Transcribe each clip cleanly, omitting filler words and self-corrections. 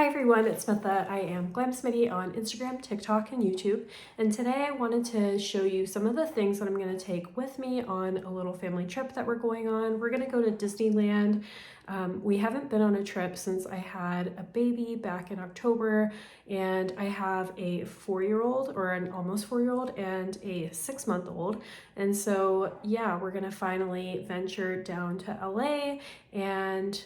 Hi everyone, it's Smitha. I am Glam Smitty on Instagram, TikTok, and YouTube. And today I wanted to show you some of the things that I'm going to take with me on a little family trip that we're going on. We're going to go to Disneyland. We haven't been on a trip since I had a baby back in October, and I have a 4-year-old or an almost 4-year-old and a 6-month-old. And so, yeah, we're going to finally venture down to LA and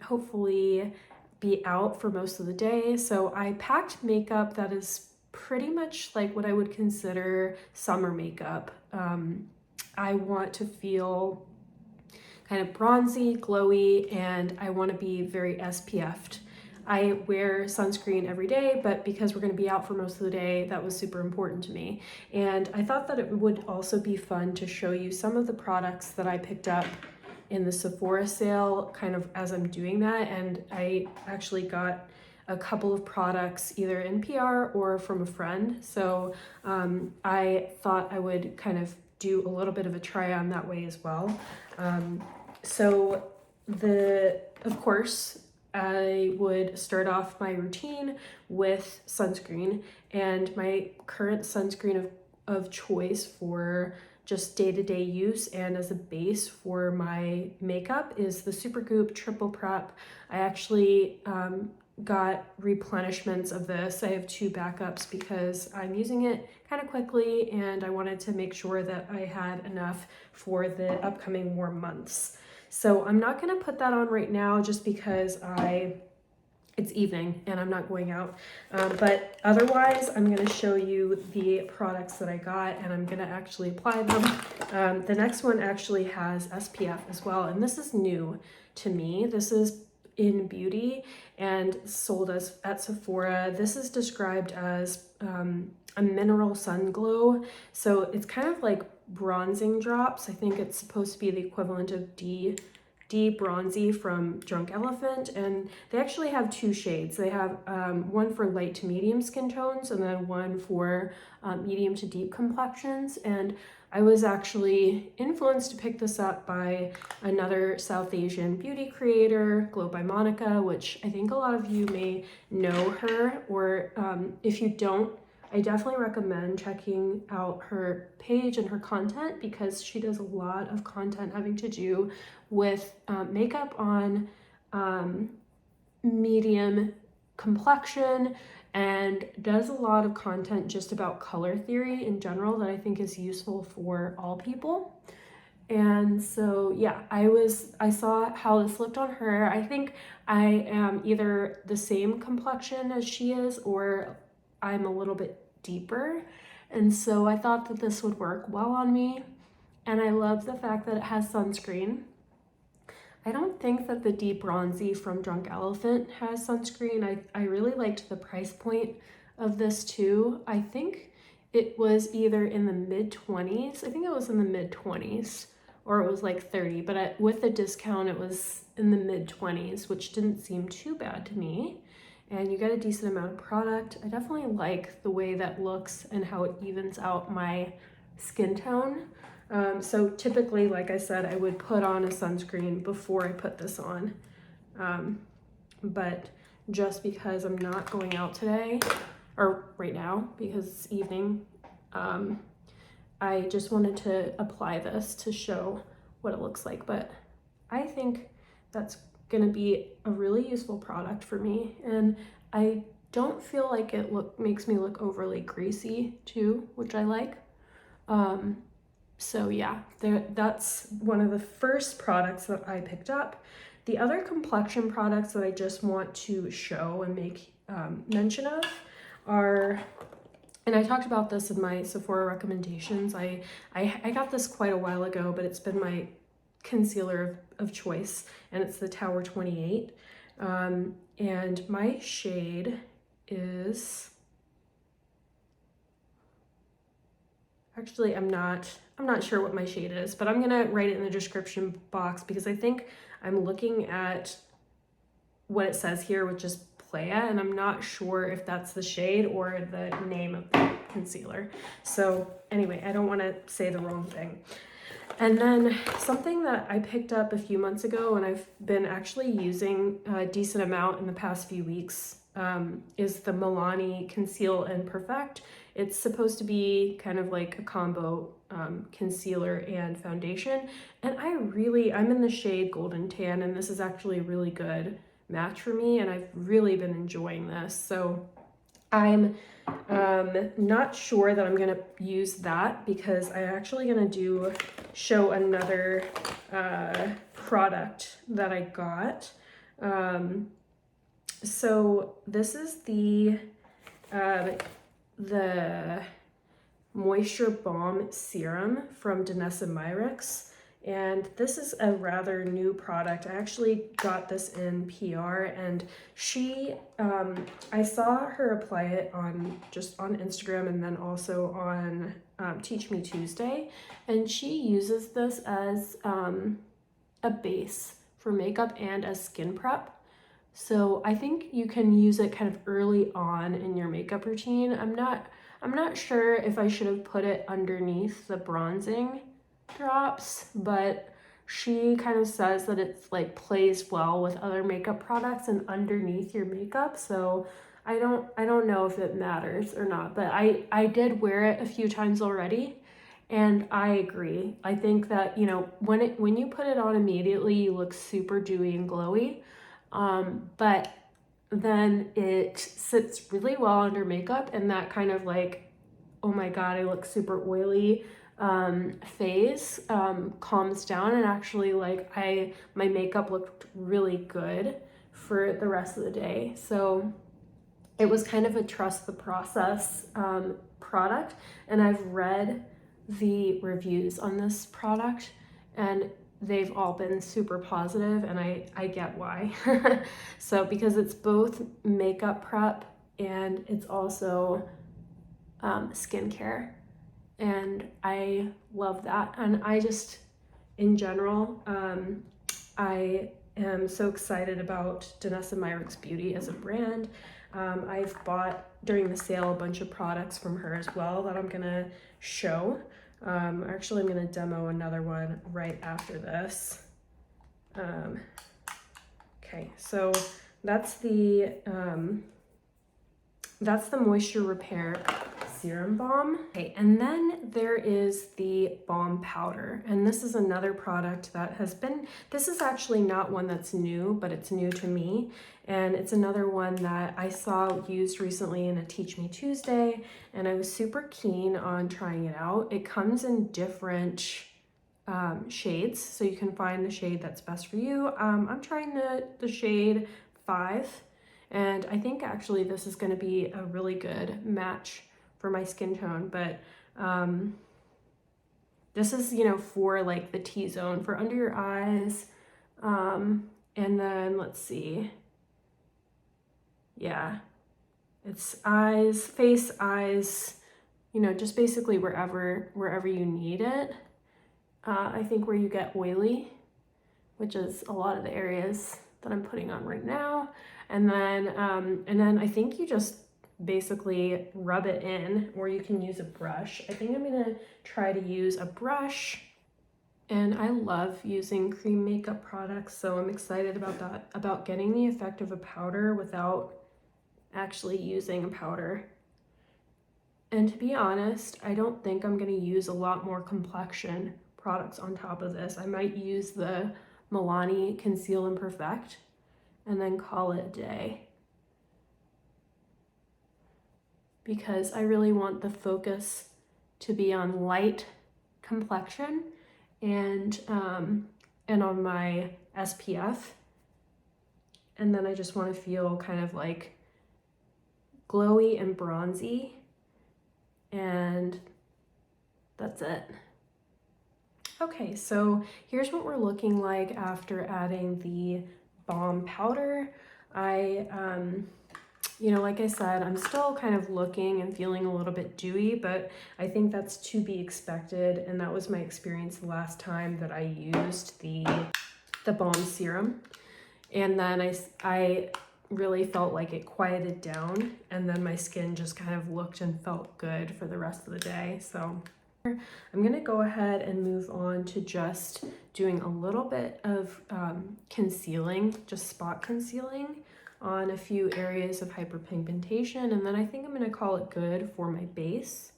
hopefully be out for most of the day. So I packed makeup that is pretty much like what I would consider summer makeup. I want to feel kind of bronzy, glowy, and I want to be very SPF'd. I wear sunscreen every day, but because we're going to be out for most of the day, that was super important to me. And I thought that it would also be fun to show you some of the products that I picked up in the Sephora sale kind of as I'm doing that. And I actually got a couple of products either in PR or from a friend. So I thought I would kind of do a little bit of a try on that way as well. Of course, I would start off my routine with sunscreen, and my current sunscreen of choice for just day-to-day use and as a base for my makeup is the Supergoop Triple Prep. I actually got replenishments of this. I have 2 backups because I'm using it kind of quickly and I wanted to make sure that I had enough for the upcoming warm months. So I'm not going to put that on right now just because it's evening and I'm not going out. But otherwise, I'm going to show you the products that I got and I'm going to actually apply them. The next one actually has SPF as well, and this is new to me. This is Innbeauty and sold as at Sephora. This is described as a mineral sun glow. So it's kind of like bronzing drops. I think it's supposed to be the equivalent of Bronzy from Drunk Elephant, and they actually have 2 shades. They have one for light to medium skin tones and then one for medium to deep complexions. And I was actually influenced to pick this up by another South Asian beauty creator, Glow by Monica, which I think a lot of you may know her, or if you don't, I definitely recommend checking out her page and her content because she does a lot of content having to do with makeup on medium complexion, and does a lot of content just about color theory in general that I think is useful for all people. And so yeah, I saw how this looked on her. I think I am either the same complexion as she is or I'm a little bit deeper, and so I thought that this would work well on me. And I love the fact that it has sunscreen. I don't think that the Deep Bronzy from Drunk Elephant has sunscreen. I really liked the price point of this too. I think it was either in the mid-20s. I think it was in the mid-20s or it was like 30, but with the discount it was in the mid-20s, which didn't seem too bad to me. And you get a decent amount of product. I definitely like the way that looks and how it evens out my skin tone. So typically, like I said, I would put on a sunscreen before I put this on. But just because I'm not going out today, or right now, because it's evening, I just wanted to apply this to show what it looks like. But I think that's gonna be a really useful product for me, and I don't feel like it makes me look overly greasy too, which I like. So yeah, that's one of the first products that I picked up. The other complexion products that I just want to show and make mention of are, and I talked about this in my Sephora recommendations. I got this quite a while ago, but it's been my concealer of choice, and it's the Tower 28. And my shade is, actually, I'm not sure what my shade is, but I'm gonna write it in the description box because I think I'm looking at what it says here, which is Playa, and I'm not sure if that's the shade or the name of the concealer. So anyway, I don't want to say the wrong thing. And then something that I picked up a few months ago and I've been actually using a decent amount in the past few weeks is the Milani Conceal and Perfect. It's supposed to be kind of like a combo concealer and foundation. And I'm in the shade Golden Tan, and this is actually a really good match for me, and I've really been enjoying this. So I'm not sure that I'm gonna use that, because I'm actually gonna show another product that I got. So this is the Moisture Balm Serum from Danessa Myricks, and this is a rather new product. I actually got this in PR, and I saw her apply it just on Instagram, and then also on Teach Me Tuesday, and she uses this as a base for makeup and as skin prep. So I think you can use it kind of early on in your makeup routine. I'm not sure if I should have put it underneath the bronzing drops, but she kind of says that it's like plays well with other makeup products and underneath your makeup. So I don't know if it matters or not, but I did wear it a few times already, and I agree. I think that, you know, when you put it on immediately, you look super dewy and glowy. But then it sits really well under makeup, and that kind of like, oh my god, I look super oily phase calms down, and actually like my makeup looked really good for the rest of the day. So it was kind of a trust the process product, and I've read the reviews on this product, and they've all been super positive, and I get why. So because it's both makeup prep and it's also skincare, and I love that. And I just, in general, I am so excited about Danessa Nyx Beauty as a brand. I've bought during the sale a bunch of products from her as well that I'm gonna show. Actually, I'm gonna demo another one right after this. Okay, so that's the Moisture Repair Serum Balm. Okay, and then there is the Balm Powder, and this is another product that this is actually not one that's new, but it's new to me, and it's another one that I saw used recently in a Teach Me Tuesday, and I was super keen on trying it out. It comes in different shades, so you can find the shade that's best for you. I'm trying the shade 5, and I think actually this is going to be a really good match for my skin tone, but this is, you know, for like the T-zone, for under your eyes, and then let's see, yeah, it's eyes, face, eyes, you know, just basically wherever you need it. I think where you get oily, which is a lot of the areas that I'm putting on right now, and then I think you just basically rub it in, or you can use a brush. I think I'm gonna try to use a brush, and I love using cream makeup products, so I'm excited about that, about getting the effect of a powder without actually using a powder. And to be honest, I don't think I'm gonna use a lot more complexion products on top of this. I might use the Milani Conceal and Perfect and then call it a day, because I really want the focus to be on light complexion and on my SPF, and then I just want to feel kind of like glowy and bronzy, and that's it. Okay, so here's what we're looking like after adding the balm powder. You know, like I said, I'm still kind of looking and feeling a little bit dewy, but I think that's to be expected, and that was my experience the last time that I used the balm serum. And then I really felt like it quieted down, and then my skin just kind of looked and felt good for the rest of the day. So I'm gonna go ahead and move on to just doing a little bit of concealing, just spot concealing. on a few areas of hyperpigmentation, and then I think I'm going to call it good for my base.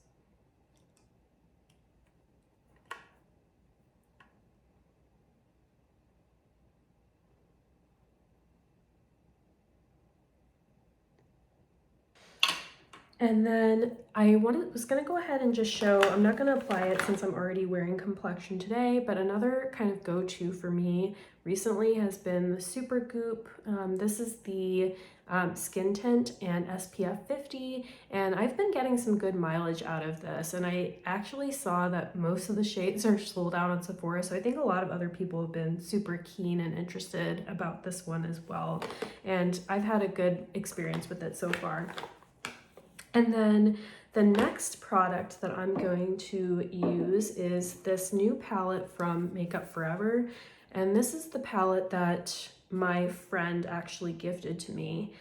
And then I was gonna go ahead and just show, I'm not gonna apply it since I'm already wearing complexion today, but another kind of go-to for me recently has been the Super Goop. This is the skin tint and SPF 50, and I've been getting some good mileage out of this, and I actually saw that most of the shades are sold out on Sephora, so I think a lot of other people have been super keen and interested about this one as well, and I've had a good experience with it so far. And then the next product that I'm going to use is this new palette from Makeup Forever. And this is the palette that my friend actually gifted to me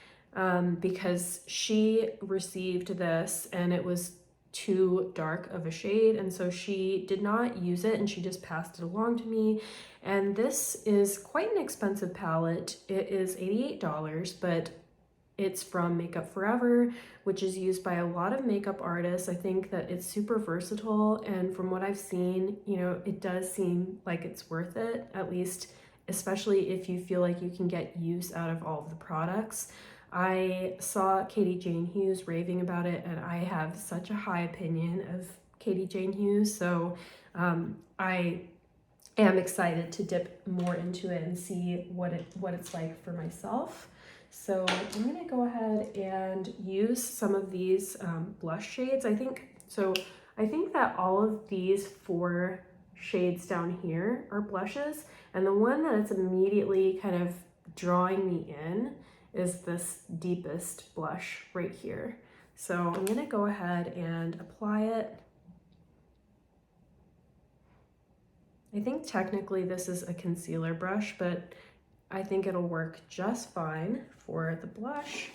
because she received this and it was too dark of a shade. And so she did not use it and she just passed it along to me. And this is quite an expensive palette. It is $88, but it's from Makeup Forever, which is used by a lot of makeup artists. I think that it's super versatile, and from what I've seen, you know, it does seem like it's worth it, at least, especially if you feel like you can get use out of all of the products. I saw Katie Jane Hughes raving about it, and I have such a high opinion of Katie Jane Hughes, so I am excited to dip more into it and see what it's like for myself. So I'm gonna go ahead and use some of these blush shades. I think that all of these 4 shades down here are blushes, and the one that is immediately kind of drawing me in is this deepest blush right here. So I'm gonna go ahead and apply it. I think technically this is a concealer brush, but I think it'll work just fine for the blush.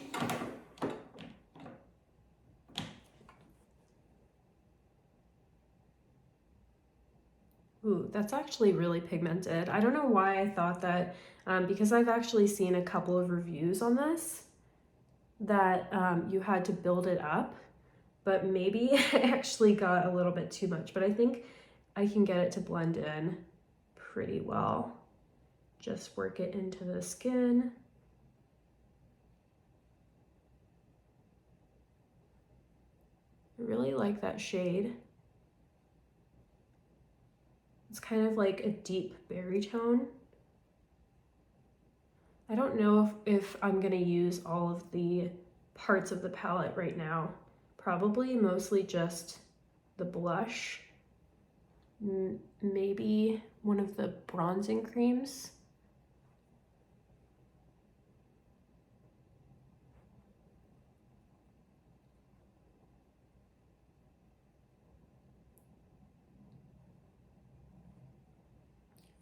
Ooh, that's actually really pigmented. I don't know why I thought that, because I've actually seen a couple of reviews on this, that you had to build it up, but maybe it actually got a little bit too much, but I think I can get it to blend in pretty well. Just work it into the skin. I really like that shade. It's kind of like a deep berry tone. I don't know if I'm gonna use all of the parts of the palette right now. Probably mostly just the blush. Maybe one of the bronzing creams.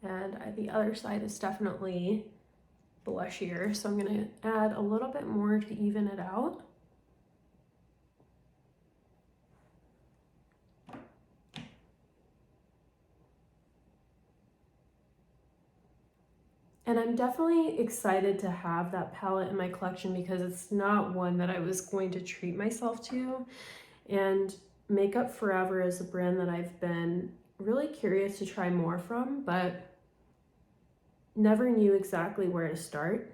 And the other side is definitely blushier, so I'm gonna add a little bit more to even it out. And I'm definitely excited to have that palette in my collection because it's not one that I was going to treat myself to. And Makeup Forever is a brand that I've been really curious to try more from, but never knew exactly where to start.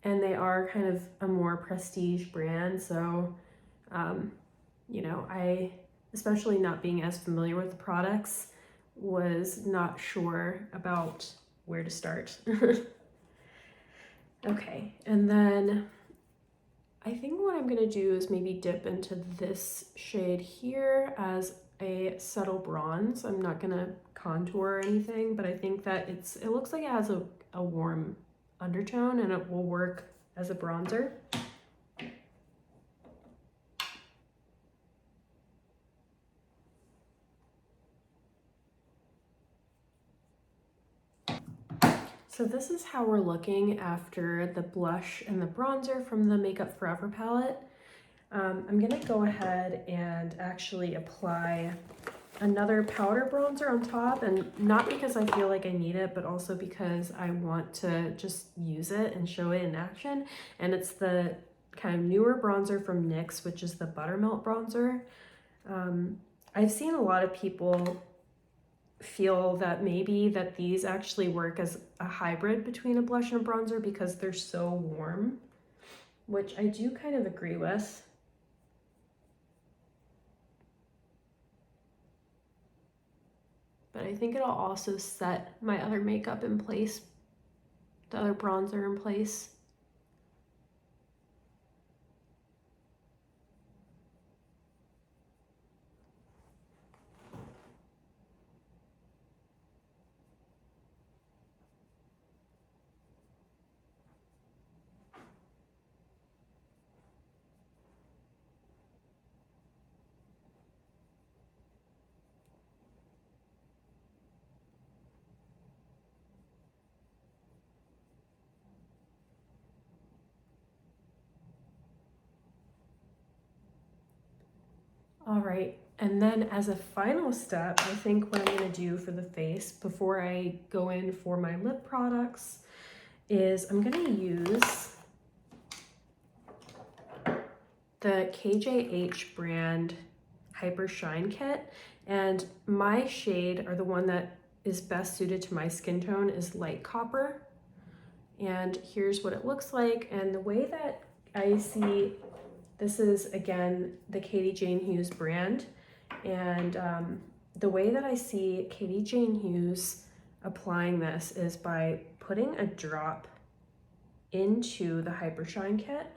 And they are kind of a more prestige brand, so you know, I, especially not being as familiar with the products, was not sure about where to start. Okay, and then I think what I'm gonna do is maybe dip into this shade here as a subtle bronze. I'm not gonna contour or anything, but I think that it looks like it has a warm undertone and it will work as a bronzer. So this is how we're looking after the blush and the bronzer from the Makeup Forever palette. I'm gonna go ahead and actually apply another powder bronzer on top, and not because I feel like I need it, but also because I want to just use it and show it in action. And it's the kind of newer bronzer from NYX, which is the Buttermelt Bronzer. I've seen a lot of people feel that maybe that these actually work as a hybrid between a blush and a bronzer because they're so warm, which I do kind of agree with. But I think it'll also set my other makeup in place, the other bronzer in place. All right, and then as a final step, I think what I'm gonna do for the face before I go in for my lip products is I'm gonna use the KJH Brand Hypershine Kit, and my shade, or the one that is best suited to my skin tone, is light copper. And here's what it looks like, and the way that I see, this is again the Katie Jane Hughes brand, and the way that I see Katie Jane Hughes applying this is by putting a drop into the Hypershine Kit.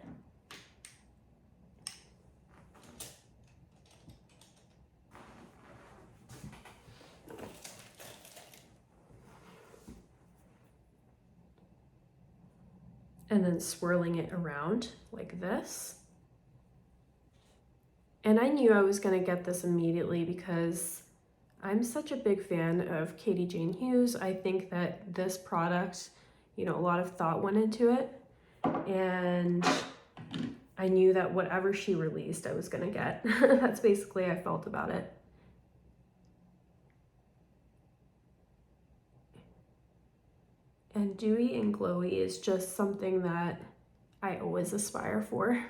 And then swirling it around like this. And I knew I was gonna get this immediately because I'm such a big fan of Katie Jane Hughes. I think that this product, you know, a lot of thought went into it, and I knew that whatever she released, I was gonna get. That's basically how I felt about it. And dewy and glowy is just something that I always aspire for,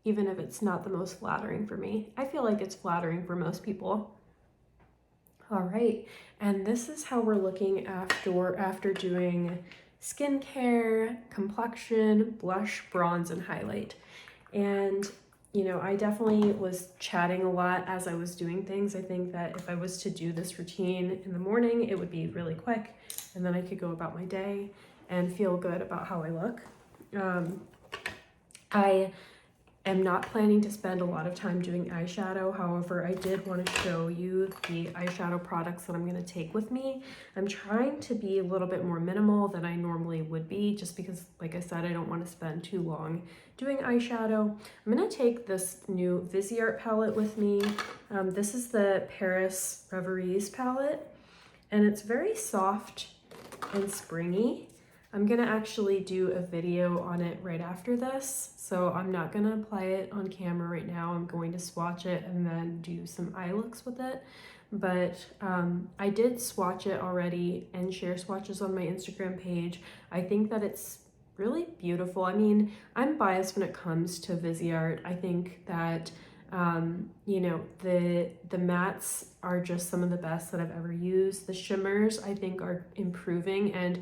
even if it's not the most flattering for me. I feel like it's flattering for most people. All right, and this is how we're looking after doing skincare, complexion, blush, bronze, and highlight. And you know, I definitely was chatting a lot as I was doing things. I think that if I was to do this routine in the morning, it would be really quick, and then I could go about my day and feel good about how I look. I am not planning to spend a lot of time doing eyeshadow. However, I did want to show you the eyeshadow products that I'm going to take with me. I'm trying to be a little bit more minimal than I normally would be, just because, like I said, I don't want to spend too long doing eyeshadow. I'm going to take this new Viseart palette with me. This is the Paris Reveries palette, and it's very soft and springy. I'm gonna actually do a video on it right after this, so I'm not gonna apply it on camera right now. I'm going to swatch it and then do some eye looks with it. But I did swatch it already and share swatches on my Instagram page. I think that it's really beautiful. I mean, I'm biased when it comes to Viseart. I think that you know, the mattes are just some of the best that I've ever used. The shimmers I think are improving, and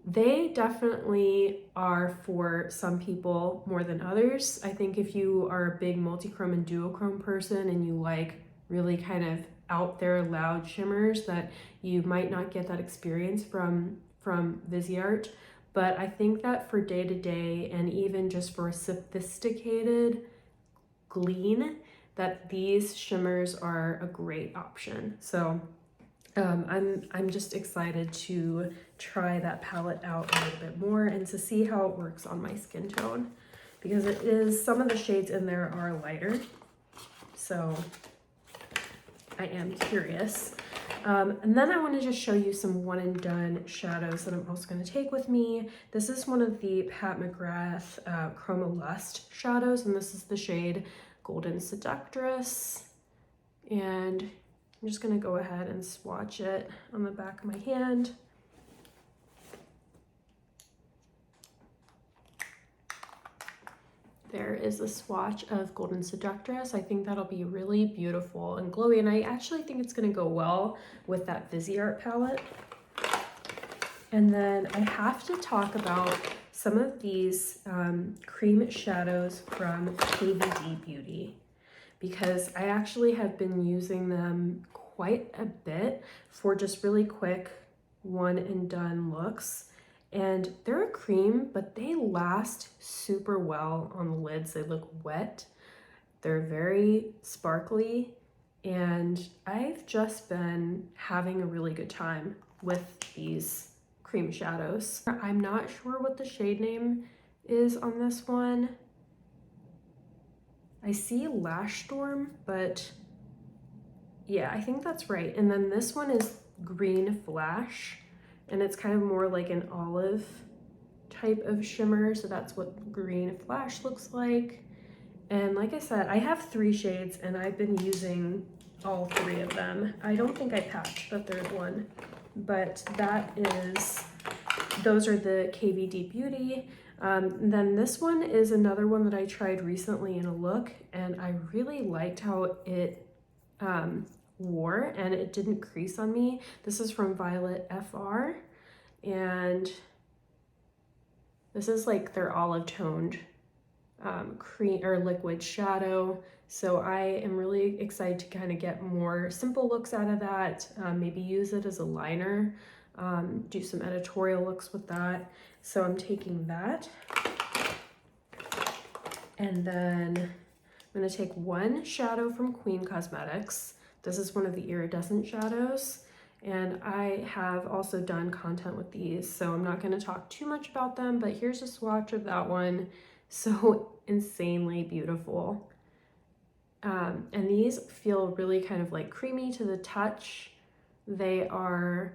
they definitely are for some people more than others. I think if you are a big multi-chrome and duochrome person and you like really kind of out there loud shimmers, that you might not get that experience from Viseart. But I think that for day-to-day and even just for a sophisticated glean, that these shimmers are a great option. So I'm just excited to try that palette out a little bit more and to see how it works on my skin tone, because it is, some of the shades in there are lighter, so I am curious. And then I want to just show you some one and done shadows that I'm also going to take with me. This is one of the Pat McGrath Chroma Lust shadows, and this is the shade Golden Seductress. And I'm just gonna go ahead and swatch it on the back of my hand. There is a swatch of Golden Seductress. I think that'll be really beautiful and glowy, and I actually think it's gonna go well with that Viseart palette. And then I have to talk about some of these cream shadows from KVD Beauty, because I actually have been using them quite a bit for just really quick one and done looks. And they're a cream, but they last super well on the lids. They look wet. They're very sparkly, and I've just been having a really good time with these cream shadows. I'm not sure what the shade name is on this one. I see Lash Storm, but yeah, I think that's right. And then this one is Green Flash, and it's kind of more like an olive type of shimmer. So that's what Green Flash looks like. And like I said, I have 3 shades and I've been using all 3 of them. I don't think I packed the 3rd one, but those are the KVD Beauty. Then this one is another one that I tried recently in a look, and I really liked how it wore and it didn't crease on me. This is from Violet FR, and this is like their olive toned cream or liquid shadow. So I am really excited to kind of get more simple looks out of that, maybe use it as a liner, do some editorial looks with that. So I'm taking that, and then I'm going to take one shadow from Cryp Cosmetics. This is one of the iridescent shadows, and I have also done content with these, so I'm not going to talk too much about them, but here's a swatch of that one. So insanely beautiful. And these feel really kind of like creamy to the touch. They are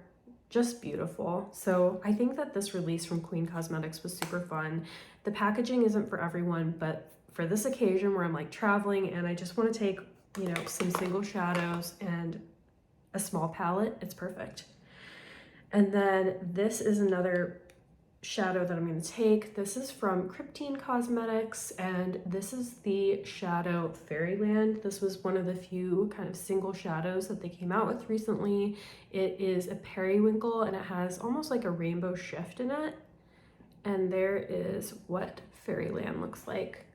just beautiful. So I think that this release from Cryp Cosmetics was super fun. The packaging isn't for everyone, but for this occasion where I'm like traveling and I just want to take, you know, some single shadows and a small palette, it's perfect. And then this is another shadow that I'm going to take. This is from Cryp Cosmetics, and this is the shadow Fairyland. This was one of the few kind of single shadows that they came out with recently. It is a periwinkle, and it has almost like a rainbow shift in it. And there is what Fairyland looks like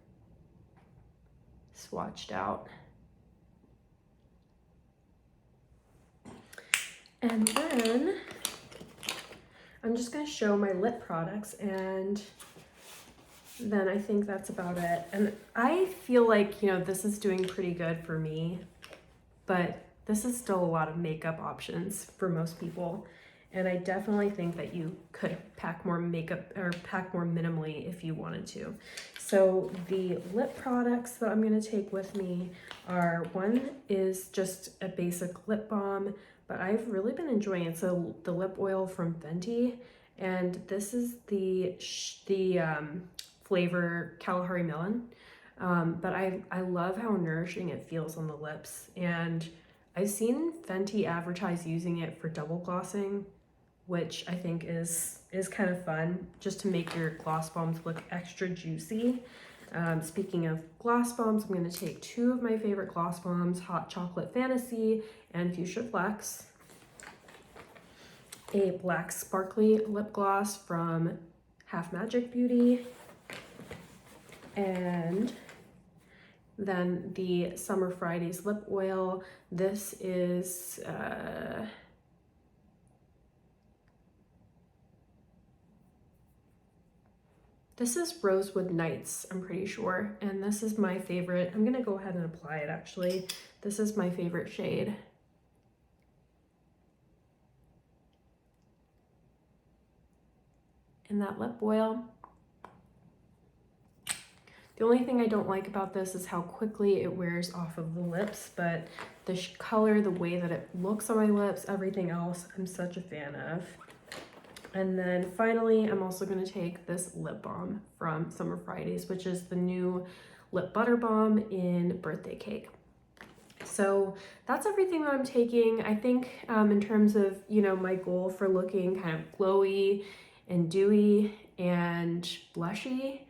swatched out. And then I'm just going to show my lip products, and then I think that's about it. And I feel like, you know, this is doing pretty good for me, but this is still a lot of makeup options for most people. And I definitely think that you could pack more makeup or pack more minimally if you wanted to. So the lip products that I'm going to take with me are, one is just a basic lip balm, but I've really been enjoying it. So the lip oil from Fenty, and this is the flavor Calahari Melon. But I love how nourishing it feels on the lips, and I've seen Fenty advertise using it for double glossing, which I think is kind of fun, just to make your gloss bombs look extra juicy. Speaking of gloss bombs, I'm going to take 2 of my favorite gloss bombs, Hot Chocolate Fantasy and Fuchsia Flex. A black sparkly lip gloss from Half Magic Beauty. And then the Summer Fridays lip oil. This is Rosewood Nights, I'm pretty sure. And this is my favorite. I'm gonna go ahead and apply it actually. This is my favorite shade. In that lip oil. The only thing I don't like about this is how quickly it wears off of the lips, but the color, the way that it looks on my lips, everything else, I'm such a fan of. And then finally, I'm also going to take this lip balm from Summer Fridays, which is the new lip butter balm in Birthday Cake. So that's everything that I'm taking. I think in terms of, my goal for looking kind of glowy and dewy and blushy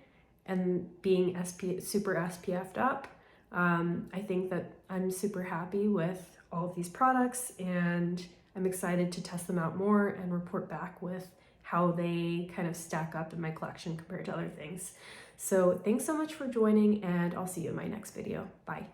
and being super SPF'd up, I think that I'm super happy with all of these products, and I'm excited to test them out more and report back with how they kind of stack up in my collection compared to other things. So thanks so much for joining, and I'll see you in my next video. Bye.